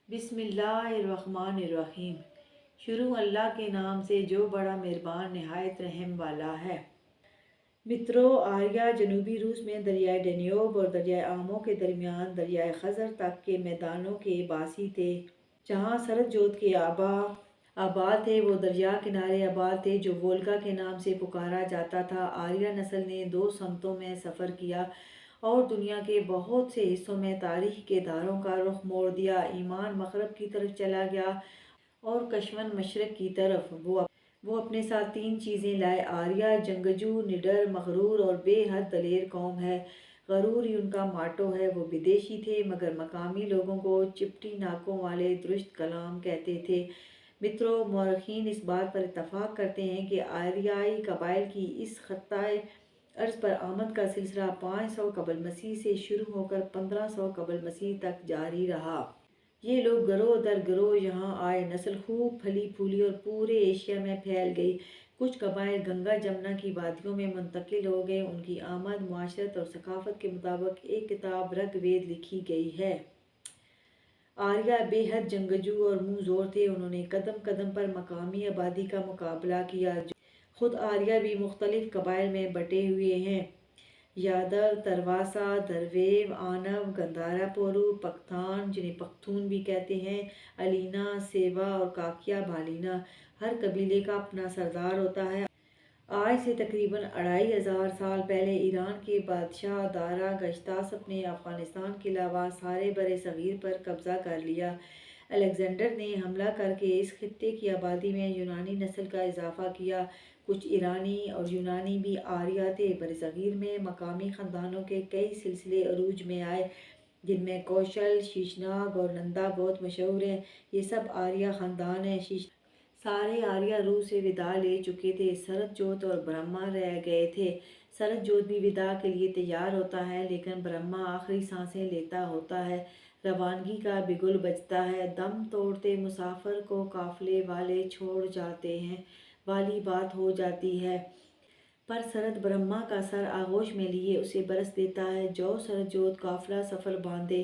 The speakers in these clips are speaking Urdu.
بسم اللہ الرحمن الرحیم۔ شروع اللہ کے نام سے جو بڑا مہربان نہایت رحم والا ہے۔ مترو، آریہ جنوبی روس میں دریائے ڈینیوب اور دریائے آمو کے درمیان دریائے خزر تک کے میدانوں کے باسی تھے جہاں سرد جوت کے آباد تھے۔ وہ دریا کنارے آباد تھے جو وولگا کے نام سے پکارا جاتا تھا۔ آریہ نسل نے 2 سمتوں میں سفر کیا اور دنیا کے بہت سے حصوں میں تاریخ کے دھاروں کا رخ موڑ دیا۔ ایمان مغرب کی طرف چلا گیا اور کشمن مشرق کی طرف۔ وہ اپنے ساتھ 3 چیزیں لائے۔ آریہ جنگجو، نڈر، مغرور اور بے حد دلیر قوم ہے۔ غرور ہی ان کا ماٹو ہے۔ وہ بدیشی تھے مگر مقامی لوگوں کو چپٹی ناکوں والے درشت کلام کہتے تھے۔ مترو، مورخین اس بات پر اتفاق کرتے ہیں کہ آریائی قبائل کی اس خطۂ ارض پر آمد کا سلسلہ 500 قبل مسیح سے شروع ہو کر 1500 قبل مسیح تک جاری رہا۔ یہ لوگ گروہ در گروہ یہاں آئے۔ نسل خوب پھلی پھولی اور پورے ایشیا میں پھیل گئی۔ کچھ قبائل گنگا جمنا کی وادیوں میں منتقل ہو گئے۔ ان کی آمد معاشرت اور ثقافت کے مطابق ایک کتاب رگ وید لکھی گئی ہے۔ آریہ بے حد جنگجو اور منہ زور تھے۔ انہوں نے قدم قدم پر مقامی آبادی کا مقابلہ کیا۔ خود آریہ بھی مختلف قبائل میں بٹے ہوئے ہیں: یادو، ترواسا، درویو، آنو، گندھارا پورو، پختان جنہیں پختون بھی کہتے ہیں، الینا، سیوا اور کاکیا بالینا۔ ہر قبیلے کا اپنا سردار ہوتا ہے۔ آج سے تقریباً 2500 سال پہلے ایران کے بادشاہ دارا گشتاسپ نے افغانستان کے علاوہ سارے بر صغیر پر قبضہ کر لیا۔ الیگزینڈر نے حملہ کر کے اس خطے کی آبادی میں یونانی نسل کا اضافہ کیا۔ کچھ ایرانی اور یونانی بھی آریہ تھے۔ برصغیر میں مقامی خاندانوں کے کئی سلسلے عروج میں آئے جن میں کوشل، شیشناگ اور نندا بہت مشہور ہیں۔ یہ سب آریہ خاندان ہیں۔ سارے آریہ روس سے وداع لے چکے تھے۔ سرد جوت اور برہما رہ گئے تھے۔ سرد جوت بھی وداع کے لیے تیار ہوتا ہے لیکن برہما آخری سانسیں لیتا ہوتا ہے۔ روانگی کا بگل بجتا ہے۔ دم توڑتے مسافر کو قافلے والے چھوڑ جاتے ہیں والی بات ہو جاتی ہے۔ پر سرد برہما کا سر آغوش میں لیے اسے برس دیتا ہے۔ جو سرد جوت قافلہ سفر باندھے۔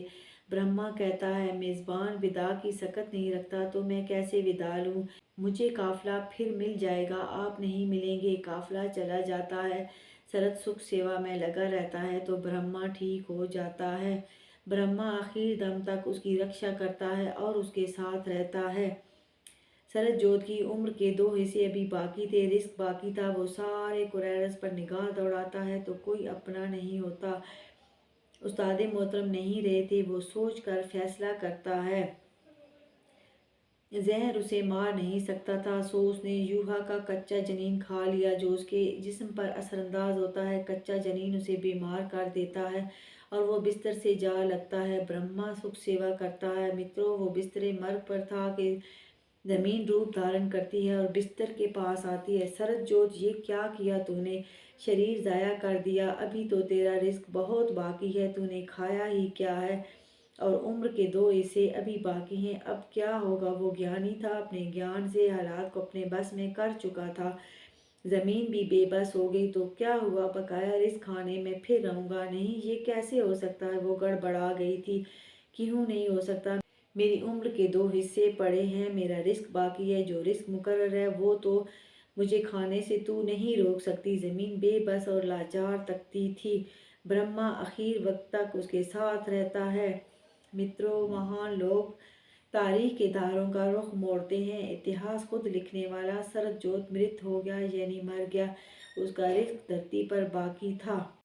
برہما کہتا ہے میزبان وداع کی سکت نہیں رکھتا تو میں کیسے وداع لوں؟ مجھے قافلہ پھر مل جائے گا، آپ نہیں ملیں گے۔ قافلہ چلا جاتا ہے۔ سرد سکھ سیوا میں لگا رہتا ہے تو برہما ٹھیک ہو جاتا ہے۔ برہما آخر دم تک اس کی رکشا کرتا ہے اور اس کے ساتھ رہتا ہے۔ سرد جوت کی عمر کے 2 حصے ابھی باقی تھے۔ رزق باقی تھا۔ وہ سارے کوریرس پر نگاہ دوڑاتا ہے تو کوئی اپنا نہیں ہوتا۔ استاد محترم نہیں رہے تھے۔ وہ سوچ کر فیصلہ کرتا ہے۔ زہر اسے مار نہیں سکتا تھا سو اس نے یوحا کا کچا جنین کھا لیا جو اس کے جسم پر اثر انداز ہوتا ہے۔ کچا جنین اسے بیمار کر دیتا ہے اور وہ بستر سے جا لگتا ہے۔ برہما سکھ سیوا کرتا ہے۔ مترو، وہ بستر مرگ پر تھا کہ زمین روپ دھارن کرتی ہے اور بستر کے پاس آتی ہے۔ سرد جوت، یہ کیا کیا تو نے؟ شریر ضائع کر دیا۔ ابھی تو تیرا رزق بہت باقی ہے۔ تو نے کھایا ہی کیا ہے؟ اور عمر کے 2 حصے ابھی باقی ہیں۔ اب کیا ہوگا؟ وہ گیانی تھا۔ اپنے گیان سے حالات کو اپنے بس میں کر چکا تھا۔ زمین بھی بے بس ہو گئی تو کیا ہوا؟ بقایا رزق کھانے میں پھر رہوں گا؟ نہیں، یہ کیسے ہو سکتا ہے؟ وہ گڑبڑا گئی تھی۔ کیوں نہیں ہو سکتا؟ میری عمر کے 2 حصے پڑے ہیں۔ میرا رزق باقی ہے۔ جو رزق مقرر ہے وہ تو مجھے کھانے سے تو نہیں روک سکتی۔ زمین بے بس اور لاچار تکتی تھی۔ برہما آخر وقت تک اس کے ساتھ رہتا ہے۔ مترو، مہان لوگ تاریخ کے دھاروں کا رخ موڑتے ہیں۔ اتہاس خود لکھنے والا سرد جوت مرت ہو گیا یعنی مر گیا۔ اس کا رزق دھرتی پر باقی تھا۔